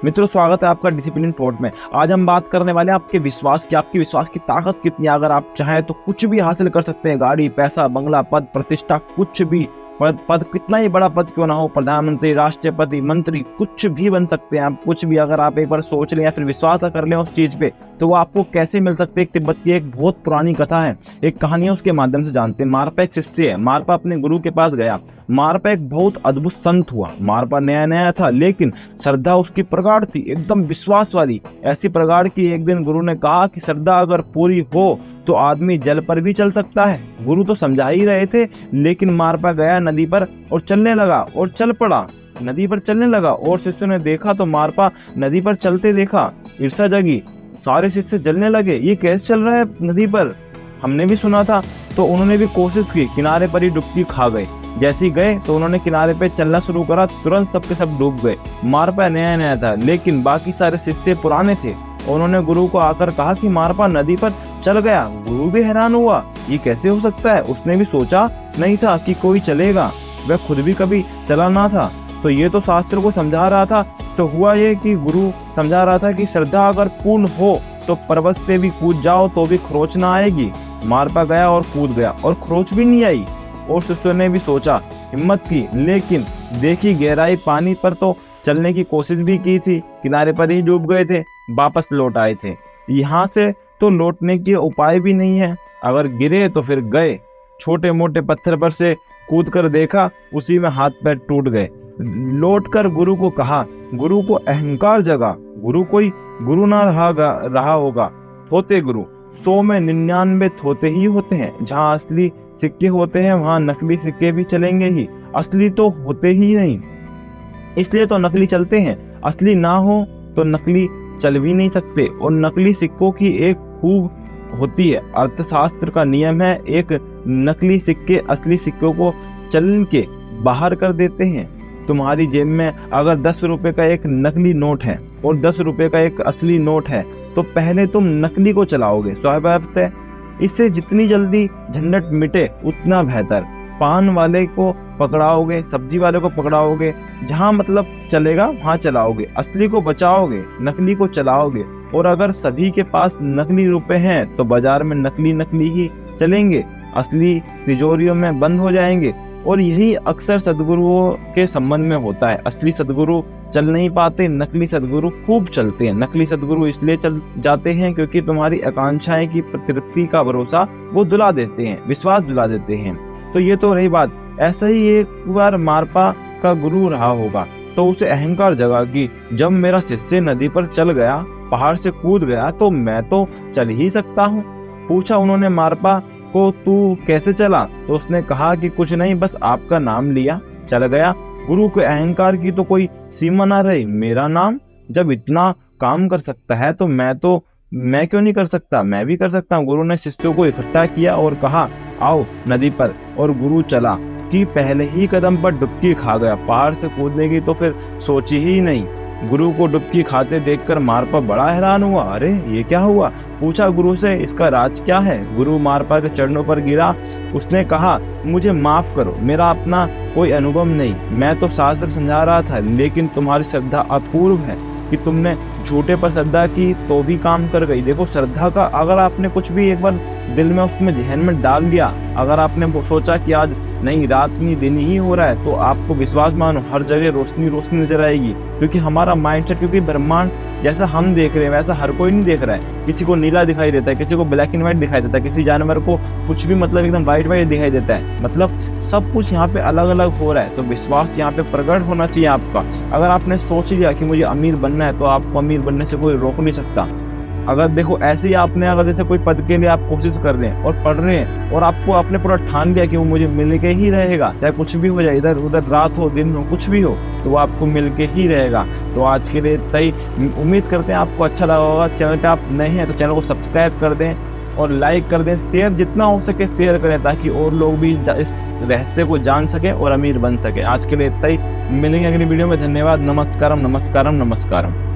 मित्रों, स्वागत है आपका डिसिप्लिन पॉड में। आज हम बात करने वाले हैं आपके विश्वास की। आपके विश्वास की ताकत कितनी है। अगर आप चाहें तो कुछ भी हासिल कर सकते हैं। गाड़ी, पैसा, बंगला, पद, प्रतिष्ठा, कुछ भी। पद कितना ही बड़ा पद क्यों ना हो, प्रधानमंत्री, राष्ट्रपति, मंत्री, कुछ भी बन सकते हैं आप। कुछ भी अगर आप एक बार सोच लें या फिर विश्वास कर लें उस चीज पे, तो वो आपको कैसे मिल सकते हैं। एक तिब्बत की एक बहुत पुरानी कथा है, एक कहानी है, उसके माध्यम से जानते हैं। मारपा एक शिष्य है। मारपा अपने गुरु के पास गया। मारपा एक बहुत अद्भुत संत हुआ। मारपा नया नया था, लेकिन श्रद्धा उसकी प्रगाढ़ थी, एकदम विश्वास वाली। ऐसी प्रगाढ़ की एक दिन गुरु ने कहा कि श्रद्धा अगर पूरी हो तो आदमी जल पर भी चल सकता है। गुरु तो समझा ही रहे थे, लेकिन मारपा गया नदी पर और चलने लगा और चल पड़ा। नदी पर चलने लगा और शिष्यों ने देखा तो मारपा नदी पर चलते देखा। ईर्ष्या जगी, सारे शिष्य जलने लगे। ये कैसे चल रहा है नदी पर, हमने भी सुना था। तो उन्होंने भी कोशिश की, किनारे पर ही डुबकी खा गए। जैसे ही गए तो उन्होंने किनारे पे चलना शुरू करा, तुरंत सबके सब डूब गए। मारपा नया नया था, लेकिन बाकी सारे शिष्य पुराने थे। उन्होंने गुरु को आकर कहा कि मारपा नदी पर चल गया। गुरु भी हैरान हुआ, ये कैसे हो सकता है। उसने भी सोचा नहीं था कि कोई चलेगा, वह खुद भी कभी चला ना था। तो ये तो शास्त्र को समझा रहा था। तो हुआ ये कि गुरु समझा रहा था कि श्रद्धा अगर पूर्ण हो तो पर्वत से भी कूद जाओ तो भी खरोच ना आएगी। मारपा गया और कूद गया और खरोच भी नहीं आई। और शिष्यों ने भी सोचा, हिम्मत की, लेकिन देखी गहराई पानी पर तो चलने की कोशिश भी की थी, किनारे पर ही डूब गए थे, वापस लौट आए थे। यहाँ से तो लौटने के उपाय भी नहीं है। अगर गिरे तो फिर गए। छोटे मोटे पत्थर पर से कूद कर देखा, उसी में हाथ पैर टूट गए। लौट कर गुरु को कहा। गुरु को अहंकार जगा। गुरु कोई गुरु ना रहा होगा, थोते गुरु। 100 में 99 थोते ही होते हैं। जहाँ असली सिक्के होते हैं वहाँ नकली सिक्के भी चलेंगे ही। असली तो होते ही नहीं, इसलिए तो नकली चलते हैं। असली ना हो तो नकली चल भी नहीं सकते। और नकली सिक्कों की एक खूब होती है, अर्थशास्त्र का नियम है, एक नकली सिक्के असली सिक्कों को चलन के बाहर कर देते हैं। तुम्हारी जेब में अगर 10 रुपए का एक नकली नोट है और 10 रुपए का एक असली नोट है, तो पहले तुम नकली को चलाओगे, स्वाभाविक है। इससे जितनी जल्दी झंझट मिटे उतना बेहतर। पान वाले को पकड़ाओगे, सब्जी वाले को पकड़ाओगे, जहाँ मतलब चलेगा वहाँ चलाओगे। असली को बचाओगे, नकली को चलाओगे। और अगर सभी के पास नकली रुपए हैं तो बाजार में नकली ही चलेंगे, असली तिजोरियों में बंद हो जाएंगे। और यही अक्सर सद्गुरुओं के संबंध में होता है। असली सद्गुरु चल नहीं पाते, नकली सद्गुरु खूब चलते हैं। नकली सद्गुरु इसलिए चल जाते हैं क्योंकि तुम्हारी आकांक्षाएं की तृप्ति का भरोसा वो दिला देते हैं, विश्वास दिला देते हैं। तो ये तो रही बात। ऐसा ही एक बार मारपा का गुरु रहा होगा, तो उसे अहंकार जगा कि जब मेरा शिष्य नदी पर चल गया, पहाड़ से कूद गया, तो मैं तो चल ही सकता हूँ। पूछा उन्होंने मारपा को, तू कैसे चला? तो उसने कहा कि कुछ नहीं, बस आपका नाम लिया, चल गया। गुरु के अहंकार की तो कोई सीमा ना रही। मेरा नाम जब इतना काम कर सकता है तो मैं क्यों नहीं कर सकता, मैं भी कर सकता हूँ। गुरु ने शिष्यों को इकट्ठा किया और कहा, आओ नदी पर। और गुरु चला कि पहले ही कदम पर डुबकी खा गया। पहाड़ से कूदने की तो फिर सोची ही नहीं। गुरु को डुबकी खाते देखकर मारपा बड़ा हैरान हुआ। अरे ये क्या हुआ? पूछा गुरु से, इसका राज क्या है? गुरु मारपा के चरणों पर गिरा। उसने कहा, मुझे माफ करो, मेरा अपना कोई अनुभव नहीं। मैं तो शास्त्र समझा रहा था, लेकिन तुम्हारी श्रद्धा अपूर्व है कि तुमने झूठे पर श्रद्धा की तो भी काम कर गई। देखो, श्रद्धा का अगर आपने कुछ भी एक बार दिल में उसमें जहन में डाल लिया, अगर आपने सोचा कि आज नहीं रात नहीं दिन ही हो रहा है, तो आपको विश्वास मानो हर जगह रोशनी रोशनी नजर आएगी। क्योंकि हमारा माइंडसेट, क्योंकि ब्रह्मांड जैसा हम देख रहे हैं वैसा हर कोई नहीं देख रहा है। किसी को नीला दिखाई देता है, किसी को ब्लैक एंड व्हाइट दिखाई देता है, किसी जानवर को कुछ भी मतलब एकदम व्हाइट दिखाई देता है। मतलब सब कुछ यहाँ पे अलग अलग हो रहा है। तो विश्वास यहाँ पे प्रकट होना चाहिए आपका। अगर आपने सोच लिया कि मुझे अमीर बनना है, तो आपको अमीर बनने से कोई रोक नहीं सकता। अगर देखो ऐसे ही आपने अगर जैसे कोई पद के लिए आप कोशिश कर रहे हैं और पढ़ रहे हैं और आपको आपने पूरा ठान लिया कि वो मुझे मिल के ही रहेगा, चाहे कुछ भी हो जाए, इधर उधर रात हो दिन हो कुछ भी हो, तो वो आपको मिल के ही रहेगा। तो आज के लिए इतना ही। उम्मीद करते हैं आपको अच्छा लगा होगा। चैनल पे आप नए हैं तो चैनल को सब्सक्राइब कर दें और लाइक कर दें। शेयर जितना हो सके शेयर करें, ताकि और लोग भी इस रहस्य को जान सकें और अमीर बन सके। आज के लिए इतना ही। मिलेंगे अगली वीडियो में। धन्यवाद। नमस्कारम नमस्कारम नमस्कारम।